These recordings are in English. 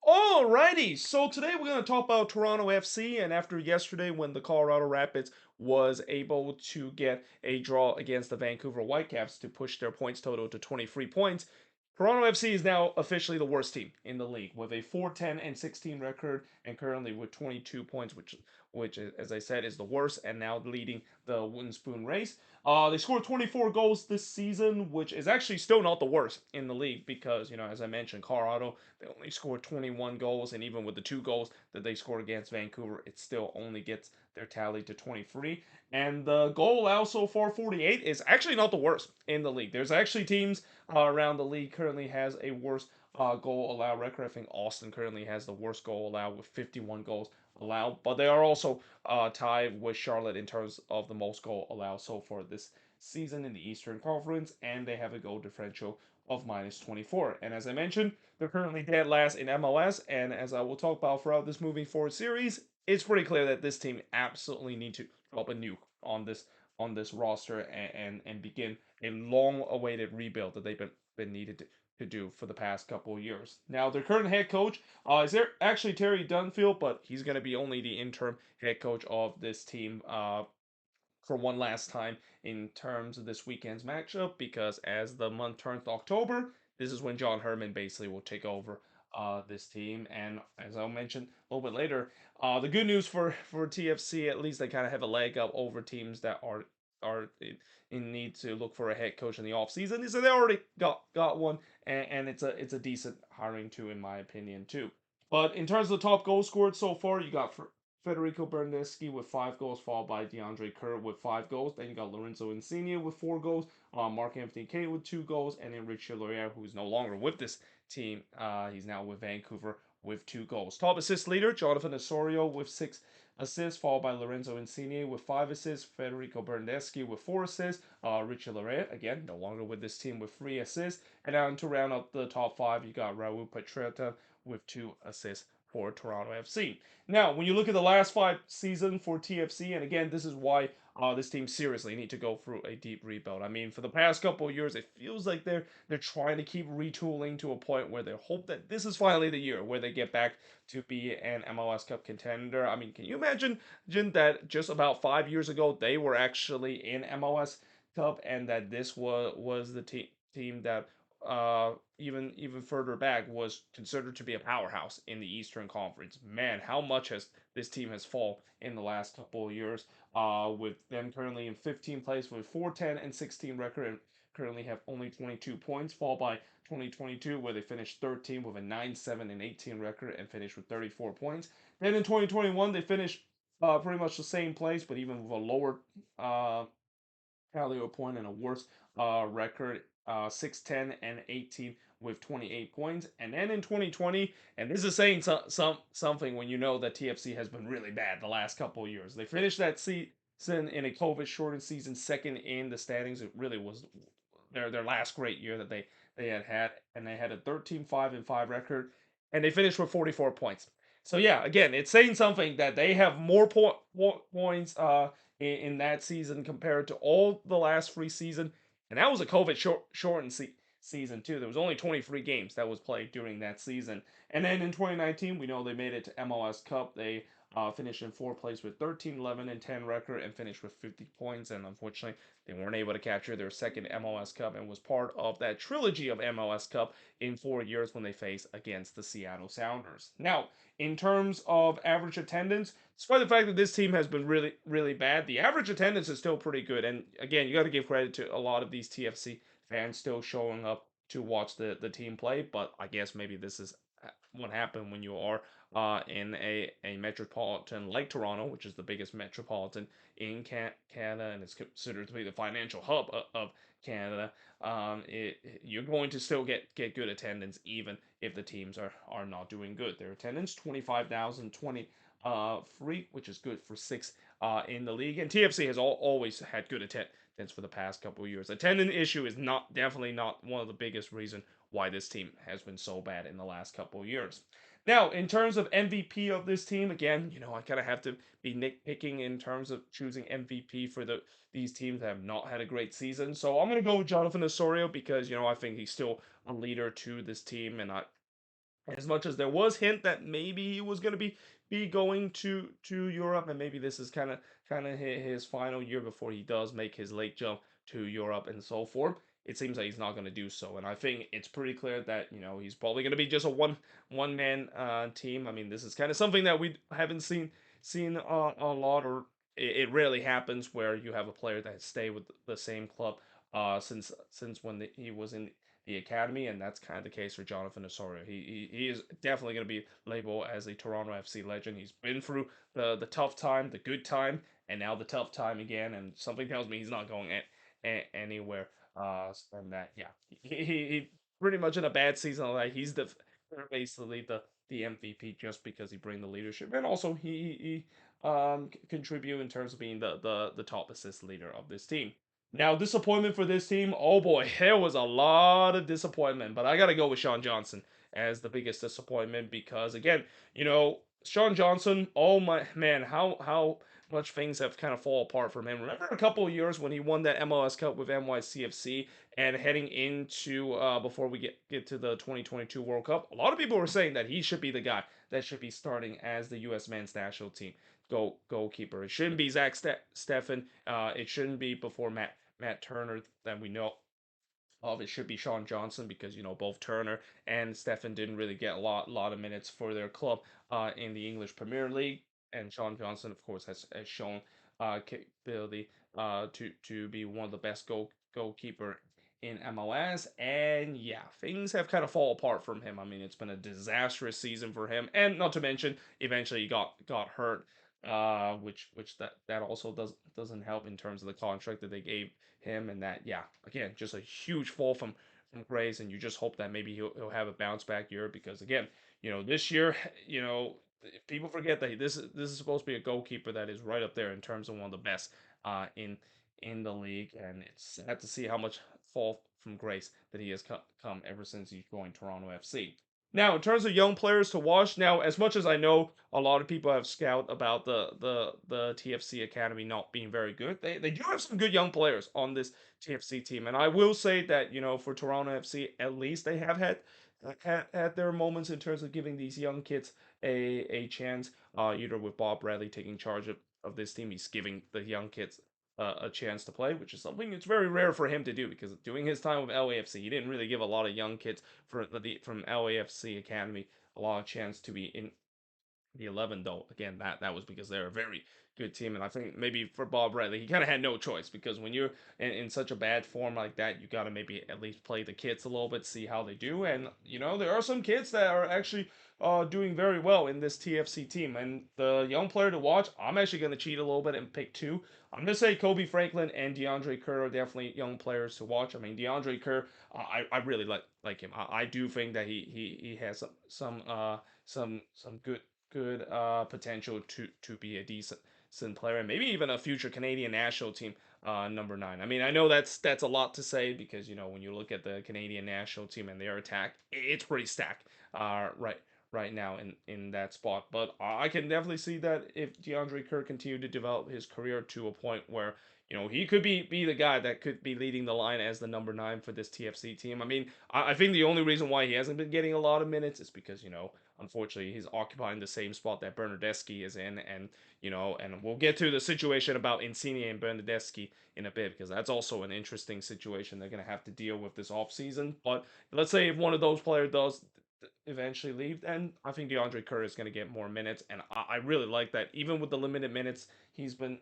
Alrighty, so today we're going to talk about Toronto FC, and after yesterday when the Colorado Rapids was able to get a draw against the Vancouver Whitecaps to push their points total to 23 points, Toronto FC is now officially the worst team in the league with a 4-10-16 record and currently with 22 points, which as I said is the worst, and now leading the wooden spoon race. They scored 24 goals this season, which is actually still not the worst in the league because, as I mentioned, Colorado, they only scored 21 goals, and even with the two goals that they scored against Vancouver, it still only gets their tally to 23. And the goal allowed so far, 48, is actually not the worst in the league. There's actually teams around the league currently has a worse goal allowed record. I think Austin currently has the worst goal allowed with 51 goals allowed, but they are also tied with Charlotte in terms of the most goal allowed so far this season in the Eastern Conference, and they have a goal differential of minus 24. And as I mentioned, they're currently dead last in MLS, and as I will talk about throughout this moving forward series, it's pretty clear that this team absolutely need to drop a nuke on this roster and begin a long-awaited rebuild that they've been needed to do for the past couple of years. Now, their current head coach is there actually Terry Dunfield, but he's going to be only the interim head coach of this team for one last time in terms of this weekend's matchup, because as the month turns to October, this is when John Herman basically will take over this team. And as I'll mention a little bit later, the good news for TFC, at least they kind of have a leg up over teams that are in need to look for a head coach in the offseason, is that they already got one, and it's a decent hiring too, in my opinion too. But in terms of the top goal scored so far, you got Federico Bernardeschi with 5 goals, followed by DeAndre Kerr with 5 goals. Then you got Lorenzo Insigne with 4 goals, Mark Anthony Kane with 2 goals, and then Richie Laryea, who's no longer with this team. He's now with Vancouver with 2 goals. Top assist leader, Jonathan Osorio with 6 assists, followed by Lorenzo Insigne with 5 assists, Federico Bernardeschi with 4 assists, Richie Laryea, again, no longer with this team, with 3 assists. And now to round up the top 5, you got Raul Petretta with 2 assists for Toronto FC. Now, when you look at the last 5 seasons for TFC, and again, this is why this team seriously need to go through a deep rebuild. I mean, for the past couple of years, it feels like they're trying to keep retooling to a point where they hope that this is finally the year where they get back to be an MLS Cup contender. I mean, can you imagine that just about 5 years ago they were actually in MLS Cup, and that this was the team that even further back was considered to be a powerhouse in the Eastern Conference. Man, how much has this team has fallen in the last couple of years. With them currently in 15th place with 4-10-16 record, and currently have only 22 points, followed by 2022 where they finished 13 with a 9-7-18 record and finished with 34 points. Then in 2021 they finished pretty much the same place, but even with a lower Calio point and a worse record, 6-10-18 with 28 points. And then in 2020, and this is saying something when you know that TFC has been really bad the last couple of years. They finished that season in a COVID shortened season, second in the standings. It really was their last great year that they had, and they had a 13-5-5 record, and they finished with 44 points. So yeah, again, it's saying something that they have more points in that season compared to all the last 3 seasons, and that was a COVID shortened season too. There was only 23 games that was played during that season. And then in 2019, we know they made it to MLS Cup. They finished in fourth place with 13-11-10 record and finished with 50 points. And unfortunately, they weren't able to capture their second MLS Cup, and was part of that trilogy of MLS Cup in 4 years when they faced against the Seattle Sounders. Now, in terms of average attendance, despite the fact that this team has been really, really bad, the average attendance is still pretty good. And again, you got to give credit to a lot of these TFC fans still showing up to watch the team play. But I guess maybe this is what happened when you are in a metropolitan like Toronto, which is the biggest metropolitan in Canada and is considered to be the financial hub of Canada. You're going to still get good attendance even if the teams are not doing good. Their attendance 25,020 free, which is good for six in the league. And TFC has always had good attendance for the past couple of years. Attendance issue is definitely not one of the biggest reason why this team has been so bad in the last couple of years. Now, in terms of MVP of this team, again, I kind of have to be nitpicking in terms of choosing MVP for these teams that have not had a great season. So I'm going to go with Jonathan Osorio because, I think he's still a leader to this team, and as much as there was hint that maybe he was going to be going to Europe, and maybe this is kind of his final year before he does make his late jump to Europe and so forth. It seems like he's not going to do so, and I think it's pretty clear that he's probably going to be just a one man team. I mean, this is kind of something that we haven't seen a lot, or it rarely happens where you have a player that stay with the same club since when he was in the academy, and that's kind of the case for Jonathan Osorio. He is definitely going to be labeled as a Toronto FC legend. He's been through the tough time, the good time, and now the tough time again. And something tells me he's not going anywhere. And that, yeah, he pretty much in a bad season like he's the basically the MVP just because he bring the leadership, and also he contribute in terms of being the top assist leader of this team. Now, disappointment for this team. Oh boy, there was a lot of disappointment, but I got to go with Sean Johnson as the biggest disappointment because, again, Sean Johnson. Oh my man, how much things have kind of fall apart from him. Remember a couple of years when he won that MLS Cup with NYCFC, and heading into before we get to the 2022 World Cup, a lot of people were saying that he should be the guy that should be starting as the U.S. men's national team goalkeeper. It shouldn't be Zach Steffen. It shouldn't be before Matt Turner that we know of. It should be Sean Johnson because both Turner and Steffen didn't really get a lot of minutes for their club in the English Premier League, and Sean Johnson, of course, has shown capability to be one of the best goalkeeper in MLS. And yeah, things have kind of fall apart from him. I mean, it's been a disastrous season for him, and not to mention, eventually he got hurt, which that also doesn't help in terms of the contract that they gave him, and that, yeah, again, just a huge fall from grace, and you just hope that maybe he'll have a bounce back year because, again, this year, you know people forget that this is supposed to be a goalkeeper that is right up there in terms of one of the best in the league, and it's sad to see how much fall from grace that he has come ever since he joined Toronto FC. Now, in terms of young players to watch, now as much as I know a lot of people have scout about the TFC Academy not being very good, they do have some good young players on this TFC team, and I will say that for Toronto FC, at least they have had their moments in terms of giving these young kids a chance. Either with Bob Bradley taking charge of this team, he's giving the young kids a chance to play, which is something it's very rare for him to do because during his time with LAFC, he didn't really give a lot of young kids from LAFC Academy a lot of chance to be in the 11, though. Again, that was because they're a very good team, and I think maybe for Bob Bradley, he kind of had no choice because when you're in such a bad form like that, you got to maybe at least play the kids a little bit, see how they do, and there are some kids that are actually doing very well in this TFC team, and the young player to watch, I'm actually going to cheat a little bit and pick two. I'm going to say Kobe Franklin and DeAndre Kerr are definitely young players to watch. I mean, DeAndre Kerr, I really like him. I do think that he has some good potential to be a decent player, and maybe even a future Canadian national team number nine. I mean, I know that's a lot to say because when you look at the Canadian national team and their attack, it's pretty stacked right now in that spot. But I can definitely see that if DeAndre Kerr continued to develop his career to a point where he could be the guy that could be leading the line as the number nine for this TFC team. I mean, I think the only reason why he hasn't been getting a lot of minutes is because unfortunately he's occupying the same spot that Bernardeschi is in, and we'll get to the situation about Insigne and Bernardeschi in a bit because that's also an interesting situation they're going to have to deal with this offseason. But let's say if one of those players does eventually leave, then I think DeAndre Kerr is going to get more minutes, and I really like that. Even with the limited minutes he's been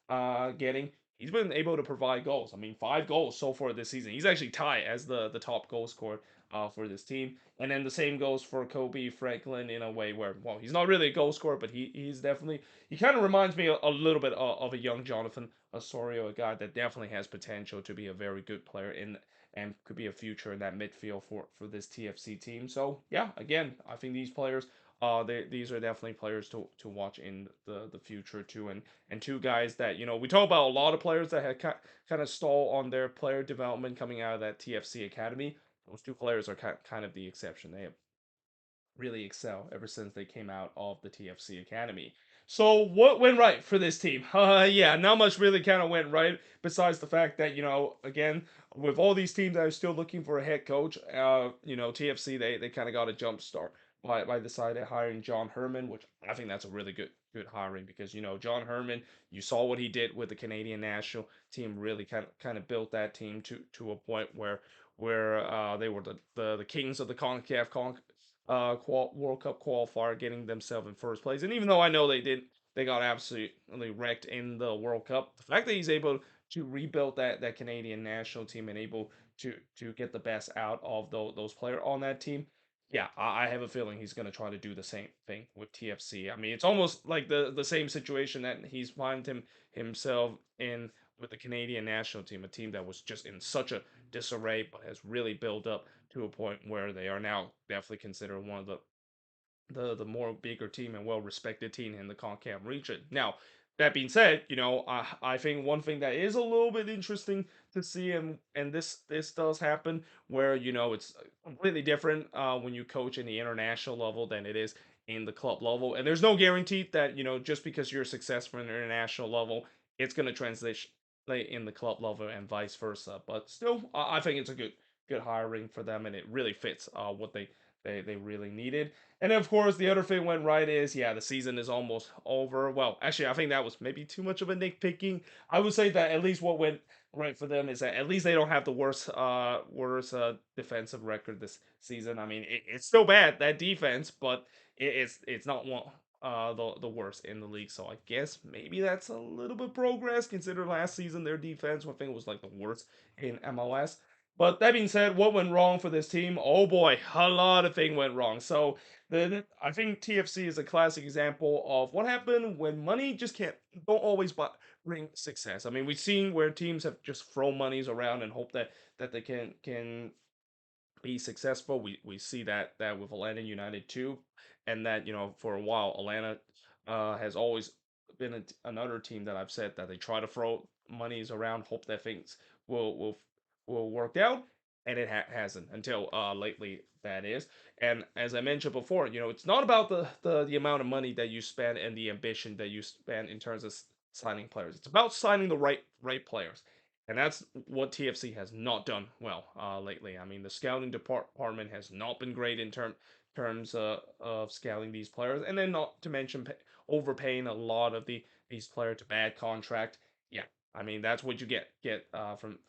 getting, he's been able to provide goals. I mean, 5 goals so far this season. He's actually tied as the top goal scorer for this team. And then the same goes for Kobe Franklin in a way where, well, he's not really a goal scorer, but he's definitely, he kind of reminds me a little bit of a young Jonathan Osorio, a guy that definitely has potential to be a very good player in and could be a future in that midfield for this TFC team. So yeah, again, I think these players, these are definitely players to watch in the future too, and two guys that we talk about a lot of players that had kind of stall on their player development coming out of that TFC academy. Those two players are kind of the exception. They have really excel ever since they came out of the TFC academy. So what went right for this team? Yeah, not much really kind of went right besides the fact that again, with all these teams that are still looking for a head coach, TFC they kind of got a jump start by deciding hiring John Herman, which I think that's a really good hiring because John Herman, you saw what he did with the Canadian national team, really kind of built that team to a point where they were the kings of the CONCACAF World Cup qualifier, getting themselves in first place. And even though I know they got absolutely wrecked in the World Cup. The fact that he's able to rebuild that Canadian national team and able to get the best out of those players on that team. Yeah, I have a feeling he's going to try to do the same thing with TFC. I mean, it's almost like the same situation that he's found himself in with the Canadian national team, a team that was just in such a disarray, but has really built up to a point where they are now definitely considered one of the more bigger team and well respected team in the CONCACAF region. Now, that being said, I think one thing that is a little bit interesting to see, and this does happen where it's completely different when you coach in the international level than it is in the club level, and there's no guarantee that just because you're successful in the international level, it's going to translate in the club level and vice versa. But still, I think it's a good hiring for them, and it really fits what they really needed. And of course, the other thing went right is, yeah, the season is almost over. Well, actually, I think that was maybe too much of a nitpicking. I would say that at least what went right for them is that at least they don't have the worst defensive record this season. I mean, it's still bad, that defense, but it's not one the worst in the league. So I guess maybe that's a little bit progress considering last season their defense I think was like the worst in MLS. But that being said, what went wrong for this team? Oh boy, a lot of things went wrong. So then I think TFC is a classic example of what happened when money just don't always bring success. I mean, we've seen where teams have just thrown monies around and hope that they can be successful. We see that with Atlanta United too, and that for a while Atlanta has always been another team that I've said that they try to throw monies around, hope that things will will will work out, and it hasn't until lately. That is, and as I mentioned before, it's not about the amount of money that you spend and the ambition that you spend in terms of signing players. It's about signing the right players. And that's what TFC has not done well lately. I mean, the scouting department has not been great in terms of scouting these players, and then not to mention overpaying a lot of these players to bad contract. Yeah, I mean that's what you get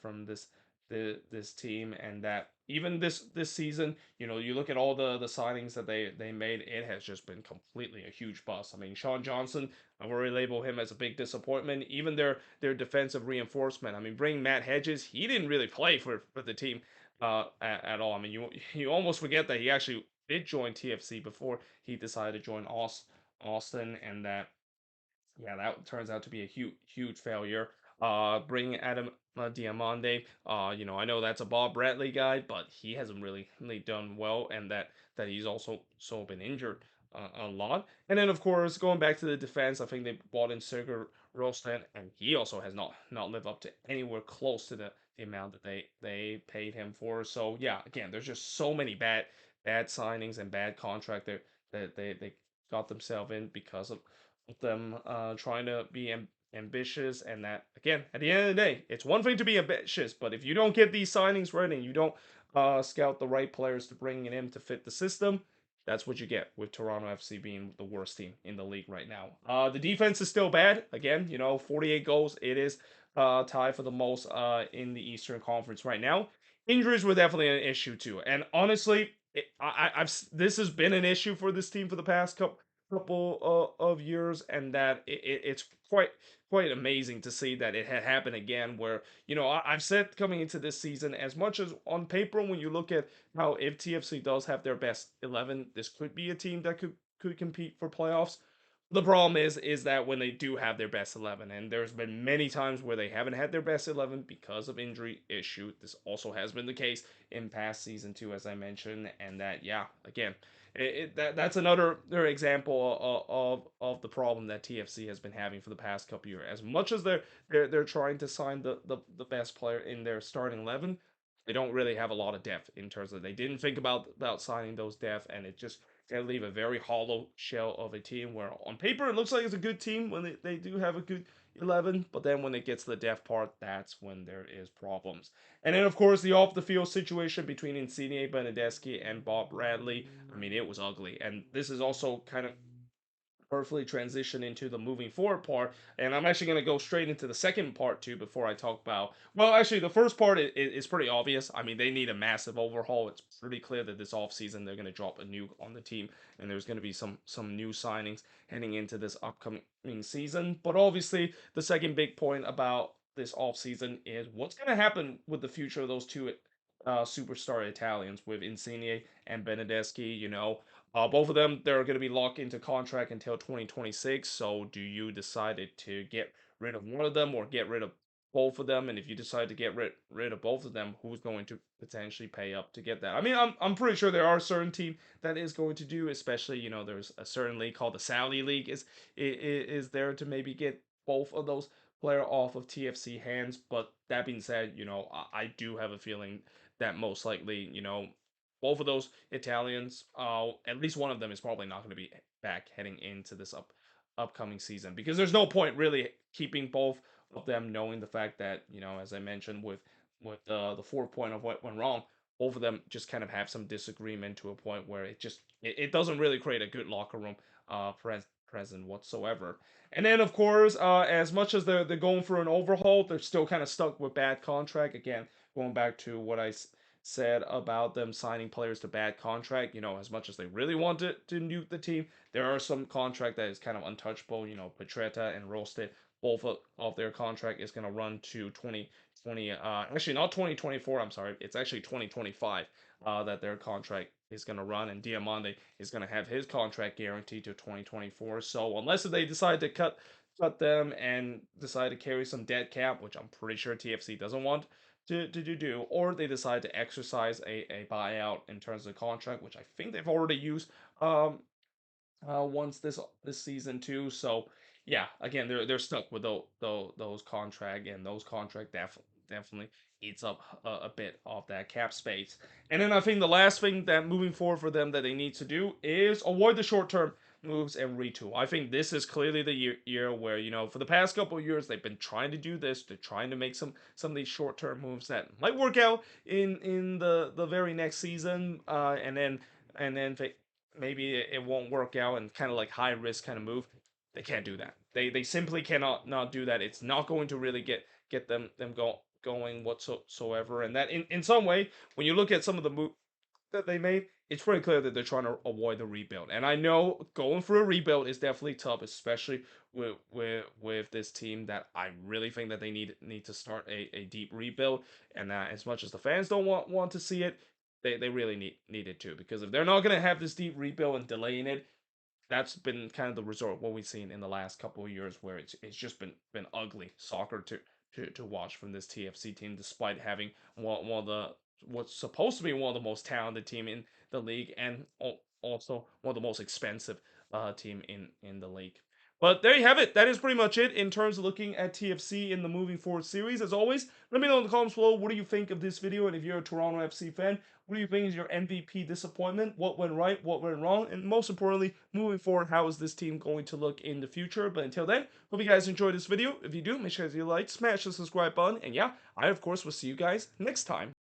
from this team, and that even this season, you look at all the signings that they made, it has just been completely a huge bust. I mean, Sean Johnson, I've already labeled him as a big disappointment. Even their defensive reinforcement. I mean, bringing Matt Hedges, he didn't really play for the team at all. I mean, you almost forget that he actually did join TFC before he decided to join Austin, and that yeah, that turns out to be a huge failure. Bringing Adam Diamande, I know that's a Bob Bradley guy, but he hasn't really done well, and that he's also been injured a lot. And then of course going back to the defense, I think they bought in Sergei Rostan, and he also has not lived up to anywhere close to the amount that they paid him for. So yeah, again, there's just so many bad signings and bad contract there that they got themselves in because of them trying to be ambitious, and that again at the end of the day it's one thing to be ambitious, but if you don't get these signings right and you don't scout the right players to bring in to fit the system, that's what you get with Toronto FC being the worst team in the league right now. The defense is still bad. Again, 48 goals. It is tied for the most in the Eastern Conference right now. Injuries were definitely an issue too, and honestly, I've this has been an issue for this team for the past couple of years, and that it's quite amazing to see that it had happened again. Where I've said coming into this season, as much as on paper, when you look at how if TFC does have their best 11, this could be a team that could compete for playoffs. The problem is that when they do have their best 11, and there's been many times where they haven't had their best 11 because of injury issue. This also has been the case in past season too, as I mentioned, and that yeah, again, that's another example of the problem that TFC has been having for the past couple years. As much as they're trying to sign the best player in their starting 11, they don't really have a lot of depth in terms of they didn't think about signing those depth, and it just they leave a very hollow shell of a team where on paper it looks like it's a good team when they do have a good 11, but then when it gets to the depth part, that's when there is problems. And then of course the off the field situation between Insigne, Benedeski, and Bob Bradley. I mean, it was ugly, and this is also kind of perfectly transition into the moving forward part. And I'm actually going to go straight into the second part too before I talk about. Well, actually, the first part is pretty obvious. I mean, they need a massive overhaul. It's pretty clear that this offseason they're going to drop a nuke on the team, and there's going to be some new signings heading into this upcoming season. But obviously, the second big point about this offseason is what's going to happen with the future of those two superstar Italians with Insigne and Benedeschi. Both of them, they're going to be locked into contract until 2026. So, do you decide to get rid of one of them or get rid of both of them? And if you decide to get rid of both of them, who's going to potentially pay up to get that? I mean, I'm pretty sure there are certain team that is going to do, especially there's a certain league called the Saudi League is there to maybe get both of those player off of TFC hands. But that being said, I do have a feeling that most likely, both of those Italians, at least one of them is probably not going to be back heading into this upcoming season because there's no point really keeping both of them, knowing the fact that as I mentioned with the 4 point of what went wrong, both of them just kind of have some disagreement to a point where it doesn't really create a good locker room present whatsoever. And then of course, as much as they're going for an overhaul, they're still kind of stuck with bad contract again. Going back to what I said about them signing players to bad contract. As much as they really wanted to nuke the team, there are some contract that is kind of untouchable. Petretta and Rosted, both of their contract is going to run to 2020. Actually, not 2024. I'm sorry. It's actually 2025 that their contract is going to run, and Diamande is going to have his contract guaranteed to 2024. So unless they decide to cut them and decide to carry some dead cap, which I'm pretty sure TFC doesn't want, to do, or they decide to exercise a buyout in terms of the contract, which I think they've already used once this season too. So yeah, again they're stuck with those contract, and those contract definitely eats up a bit of that cap space. And then I think the last thing that moving forward for them that they need to do is avoid the short term moves and retool. I think this is clearly the year where for the past couple of years they've been trying to do this. They're trying to make some of these short term moves that might work out in the very next season, and then maybe it won't work out and kind of like high risk kind of move. They can't do that. They simply cannot not do that. It's not going to really get them going whatsoever. And that in some way, when you look at some of the moves that they made, it's pretty clear that they're trying to avoid the rebuild. And I know going for a rebuild is definitely tough, especially with this team that I really think that they need to start a deep rebuild. And as much as the fans don't want to see it, they really need it too. Because if they're not gonna have this deep rebuild and delaying it, that's been kind of the result what we've seen in the last couple of years, where it's just been ugly soccer to watch from this TFC team, despite having one of the what's supposed to be one of the most talented team in the league, and also one of the most expensive team in the league. But there you have it. That is pretty much it in terms of looking at TFC in the moving forward series. As always, let me know in the comments below what do you think of this video, and if you're a Toronto FC fan, what do you think is your MVP disappointment? What went right? What went wrong? And most importantly, moving forward, how is this team going to look in the future? But until then, hope you guys enjoyed this video. If you do, make sure to like, smash the subscribe button, and yeah, I of course will see you guys next time.